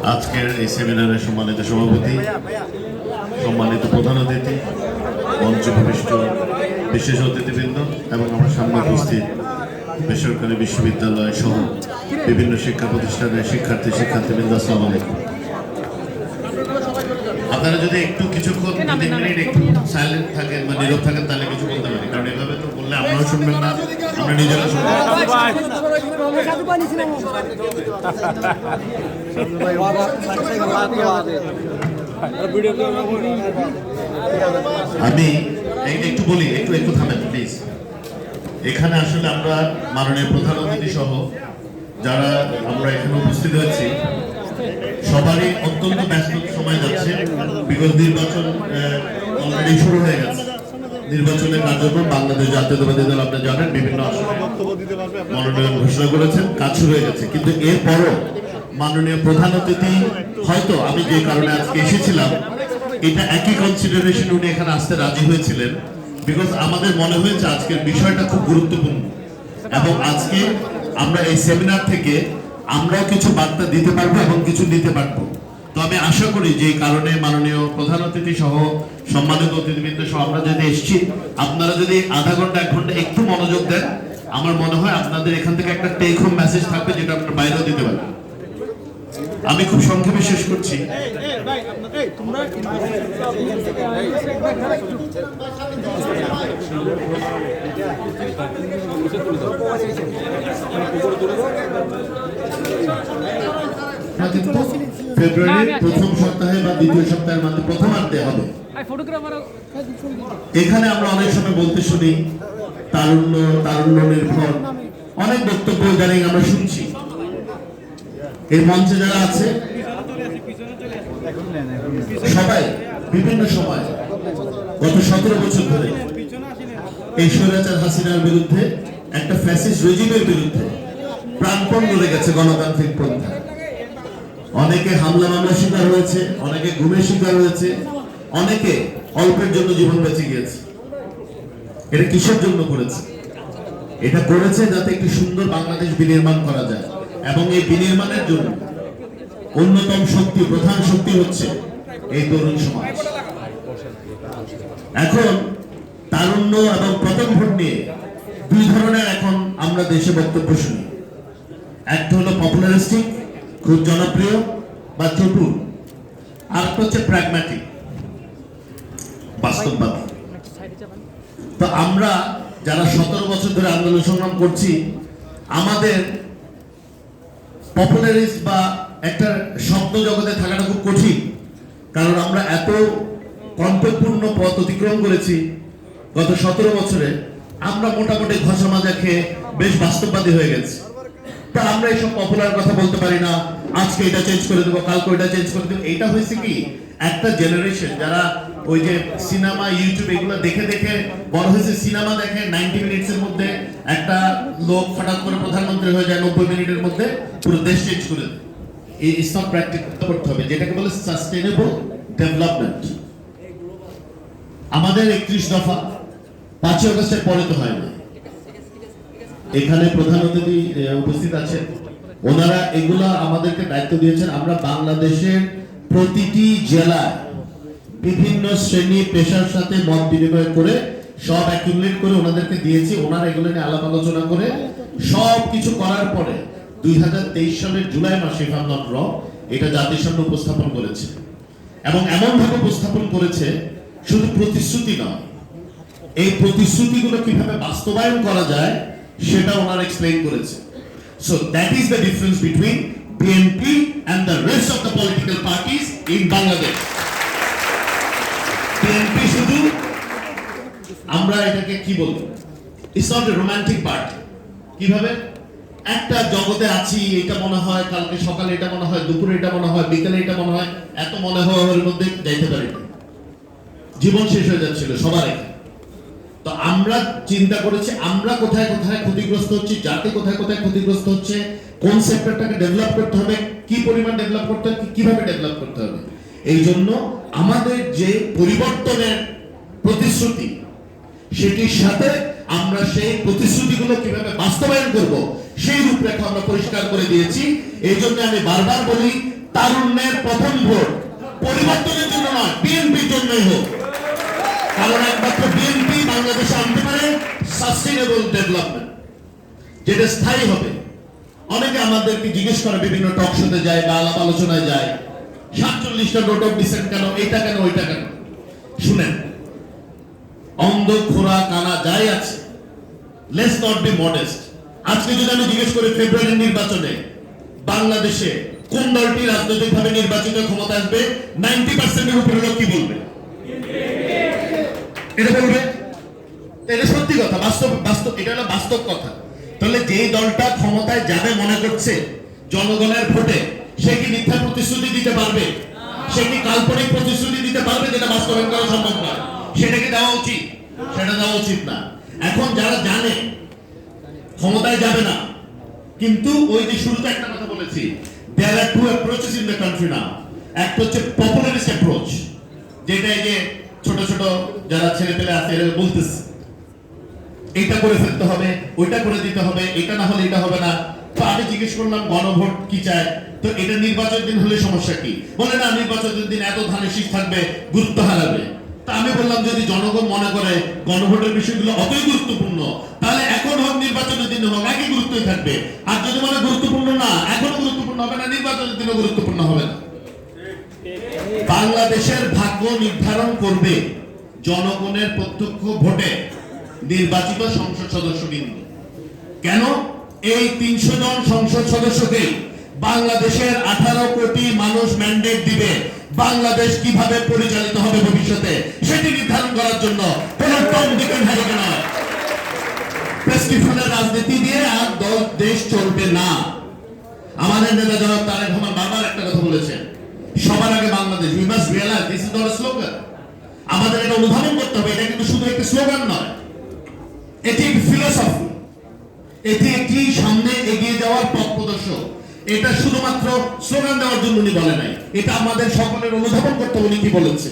আজকের এই সেমিনারের সম্মানিত সভাপতি, সম্মানিত প্রধান অতিথি, মঞ্চ উপবিষ্ট বিশেষ অতিথিবৃন্দ এবং আমার সামনে উপস্থিত বেসরকারি বিশ্ববিদ্যালয় সহ বিভিন্ন শিক্ষা প্রতিষ্ঠানের শিক্ষার্থীবৃন্দ, আসসালামু আলাইকুম। আপনারা যদি একটু কিছুক্ষণ 2-3 মিনিট একটু সাইলেন্ট থাকেন বা নীরব থাকেন তাহলে কিছু বলতে পারি, কারণ এভাবে তো বললে আপনারাও শুনবেন না, আমরা নিজেরা শুনবেন। আমি একটু বলি, একটু থামেন প্লিজ। এখানে আসলে আমরা মাননীয় প্রধান অতিথি সহ যারা আমরা এখানে উপস্থিত হয়েছি সবারই অত্যন্ত ব্যস্ত সময় যাচ্ছে, বিগত নির্বাচন অলরেডি শুরু হয়ে গেছে। নির্বাচনের কার্যক্রম বাংলাদেশ জাতীয়তাবাদী দল আপনারা জানেন বিভিন্ন আসনে মনোনয়ন ঘোষণা করেছেন, কাজ শুরু হয়ে গেছে। কিন্তু এরপরও মাননীয় প্রধান অতিথি হয়তো আমি যে কারণে আজকে এসেছিলাম এটা একই কনসিডারেশন উনি এখানে আসতে রাজি হয়েছিলেন, বিকজ আমাদের মনে হয়েছে আজকের বিষয়টা খুব গুরুত্বপূর্ণ এবং আজকে আমরা এই সেমিনার থেকে আমরাও কিছু বার্তা দিতে পারবো এবং কিছু নিতে পারবো। তো আমি আশা করি যে কারণে মাননীয় প্রধান অতিথি সহ সম্মানিত অতিথিবৃন্দ সহ আমরা যদি এসেছি, আপনারা যদি আধা ঘন্টা 1 ঘন্টা একটু মনোযোগ দেন, আমার মনে হয় আপনাদের এখান থেকে একটা টেক হোম মেসেজ থাকবে যেটা আপনারা বাইরেও দিতে পারবেন। আমি খুব সংক্ষেপে শেষ করছি। ফেব্রুয়ারির প্রথম সপ্তাহে বা দ্বিতীয় সপ্তাহের মধ্যে প্রথমার্ধে হবে। এখানে আমরা অনেক সময় বলতে শুনি তারুণ্য নির্ভর, অনেক বক্তব্য ইদানিং আমরা শুনছি। এই মঞ্চে যারা আছে সবাই বিভিন্ন সময় গত 17 বছর ধরে এই স্বৈরাচার হাসিনার বিরুদ্ধে, একটা ফ্যাসিস্ট রেজিমের বিরুদ্ধে প্রাণপণ লড়ে গেছে গণতান্ত্রিক পন্থা। অনেকে হামলা মামলা শিকার হয়েছে, অনেকে গুমের শিকার হয়েছে, অনেকে অল্পের জন্য জীবন বেঁচে গিয়েছে। এটা কিসের জন্য করেছে? এটা করেছে যাতে একটি সুন্দর বাংলাদেশ বিনির্মাণ করা যায়, এবং এই বিনির্মাণের জন্য অন্যতম শক্তি, প্রধান শক্তি হচ্ছে এই তরুণ সমাজ। এখন তারুণ্য এবং প্রথম ভোট নিয়ে দুই ধরনের এখন আমরা দেশে বক্তব্য শুনি। একটা হলো পপুলারিস্টিক, খুব জনপ্রিয় বা চটুল, আর একটা হচ্ছে প্র্যাগম্যাটিক, বাস্তববাদী। তো আমরা যারা 17 বছর ধরে আন্দোলন সংগ্রাম করছি, আমাদের পপুলারিস্ট বা একটা শব্দ জগতে থাকাটা খুব কঠিন, কারণ আমরা এত কণ্ঠপূর্ণ পথ অতিক্রম করেছি গত 17 বছরে। আমরা মোটামুটি ঘষা মাজা খেয়ে বেশ বাস্তববাদী হয়ে গেছি। তা আমরা এইসব পপুলার কথা বলতে পারি না, আজকে এটা চেঞ্জ করে দেবো, কালকে এটা চেঞ্জ করে দেবো। এইটা হয়েছে কি, একটা জেনারেশন যারা ওই যে সিনেমা, ইউটিউব এগুলো দেখে দেখে বড় হয়েছে। সিনেমা দেখে 90 মিনিটসের মধ্যে একটা লোক হঠাৎ করে প্রধানমন্ত্রী হয়ে যায়, 90 মিনিটের মধ্যে পুরো দেশ চেঞ্জ করে দেয়। এই সব প্র্যাকটিক্যাল করতে হবে, যেটাকে বলে সাস্টেইনেবল ডেভেলপমেন্ট। আমাদের 31 দফা 5 আগস্টের পরে তো হয় না। এখানে প্রধান অতিথি উপস্থিত আছেন, ওনারা এগুলা আমাদেরকে দায়িত্ব দিয়েছেন। আমরা বাংলাদেশের প্রতিটি জেলায় বিভিন্ন শ্রেণী পেশার সাথে মত বিনিময় করে সব অ্যাকুমুলেট করে ওনাদেরকে দিয়েছি। ওনারা এগুলো নিয়ে আলাপ আলোচনা করে সব কিছু করার পরে 2023 সালের জুলাই মাসে এটা জাতির সামনে উপস্থাপন করেছে, এবং এমন ভাবে উপস্থাপন করেছে শুধু প্রতিশ্রুতি নয়, এই প্রতিশ্রুতিগুলো কিভাবে বাস্তবায়ন করা যায় সেটা ওনারা এক্সপ্লেইন করেছে। So that is the difference between BNP and the rest of the political parties in Bangladesh. BNP শুধু, আমরা এটাকে কি বলবো, it's not a romantic party। কিভাবে একটা জগতে আছি, এটা মনে হয় কালকে সকালে, এটা মনে হয় দুপুরে, এটা মনে হয় বিকেলে, এটা মনে হয়, এত মনে হওয়ার মধ্যে যাইতে পারি না, জীবন শেষ হয়ে যাচ্ছিল সবার। তো আমরা চিন্তা করেছি আমরা কোথায় কোথায় ক্ষতিগ্রস্ত হচ্ছি, জাতি কোথায় কোথায় ক্ষতিগ্রস্ত হচ্ছে, কোন সেক্টরটাকে ডেভেলপ করতে হবে, কি পরিমাণ ডেভেলপ করতে হবে, কিভাবে ডেভেলপ করতে হবে। এই জন্য আমাদের যে পরিবর্তনের প্রতিশ্রুতি, সেটির সাথে আমরা সেই প্রতিশ্রুতিগুলো কিভাবে বাস্তবায়ন করব সেই রূপরেখা আমরা পরিষ্কার করে দিয়েছি। এই জন্য আমি বারবার বলি, তারুণ্যের প্রথম ভোট পরিবর্তনের জন্য নয়, বিএনপির জন্যই হোক। কারণ একমাত্র বিএনপি বাংলাদেশে আনতে পারে সাস্টেইনেবল ডেভেলপমেন্ট, যেটা স্থায়ী হবে। অনেকে আমাদেরকে জিজ্ঞেস করে, বিভিন্ন টক শোতে যায় বা আলাপ আলোচনায় যায়, 47টা নোট অফ ডিসেন্ট কেন, এইটা কেন ওইটা কেন। শুনেন, অন্ধ খোরা কানা যাই আছে, লেটস নট বি মডেস্ট। আজকে যদি আমি জিজ্ঞেস করি ফেব্রুয়ারির নির্বাচনে বাংলাদেশে কোন দলটি রাজনৈতিকভাবে নির্বাচিত ক্ষমতা আসবে, 90% এর উপরে লোক কি বলবে? এটা বলবে। এটা সত্যি কথা, বাস্তব, এটা হলো বাস্তব কথা। তাহলে যেই দলটা ক্ষমতায় যাবে মনে করছে জনগণের ভোটে, সে কি মিথ্যা প্রতিশ্রুতি দিতে পারবে? সে কি কাল্পনিক প্রতিশ্রুতি দিতে পারবে যেটা বাস্তবায়ন করা সম্ভব নয়? সেটা কি দেওয়া উচিত? সেটা দেওয়া উচিত না। এখন যারা জানে ক্ষমতায় যাবে না, কিন্তু ওই যে শুরুতে একটা কথা বলেছি, there are two approaches in the country now. একটা হচ্ছে পপুলারিস্ট অ্যাপ্রোচ, যেটা এই যে ছোট ছোট যারা ছেলে পেলে আছে এরা বলতেছে এইটা করে ফেলতে হবে, ওইটা করে দিতে হবে, এটা না হলে এটা হবে না। তো আমি জিজ্ঞেস করলাম গণভোট কি চায়, তো এটা নির্বাচন দিন হলে সমস্যা কি? বলে না, নির্বাচনের দিন এত ধানের শীষ থাকবে, গুরুত্ব হারাবে। তা আমি বললাম, যদি জনগণ মনে করে গণভোটের বিষয়গুলো অতই গুরুত্বপূর্ণ, তাহলে এখন হোক নির্বাচনের দিন হোক একই গুরুত্বই থাকবে। আর যদি মনে গুরুত্বপূর্ণ না, এখনো গুরুত্বপূর্ণ হবে না, নির্বাচনের দিনও গুরুত্বপূর্ণ হবে না। বাংলাদেশের ভাগ্য নির্ধারণ করবে জনগণের প্রত্যক্ষ ভোটে নির্বাচিত সংসদ সদস্যবৃন্দ। কেন? এই 300 জন সংসদ সদস্যকে বাংলাদেশের 18 কোটি মানুষ ম্যান্ডেট দিবে বাংলাদেশ কিভাবে পরিচালিত হবে ভবিষ্যতে, সেটি নির্ধারণ করার জন্য। কোন টম দিক এন্ড হ্যারি নয়, প্রেসক্রিপশনের রাজনীতি দিয়ে আর দেশ চলবে না। আমাদের নেতা জনাব তারেক রহমান বারবার একটা কথা বলেছেন, সবার আগে Bangladesh. We must realise this is not a slogan. আমাদের এটা অনুধাবন করতে হবে, এটা কিন্তু শুধু একটা স্লোগান নয়, এটি একটি ফিলোসফি, এটি একটি সামনে এগিয়ে যাওয়ার পথ প্রদর্শক। এটা শুধুমাত্র স্লোগান দেওয়ার জন্য উনি বলে নাই, এটা আমাদের সকলের অনুধাবন করতে উনি কি বলেছে।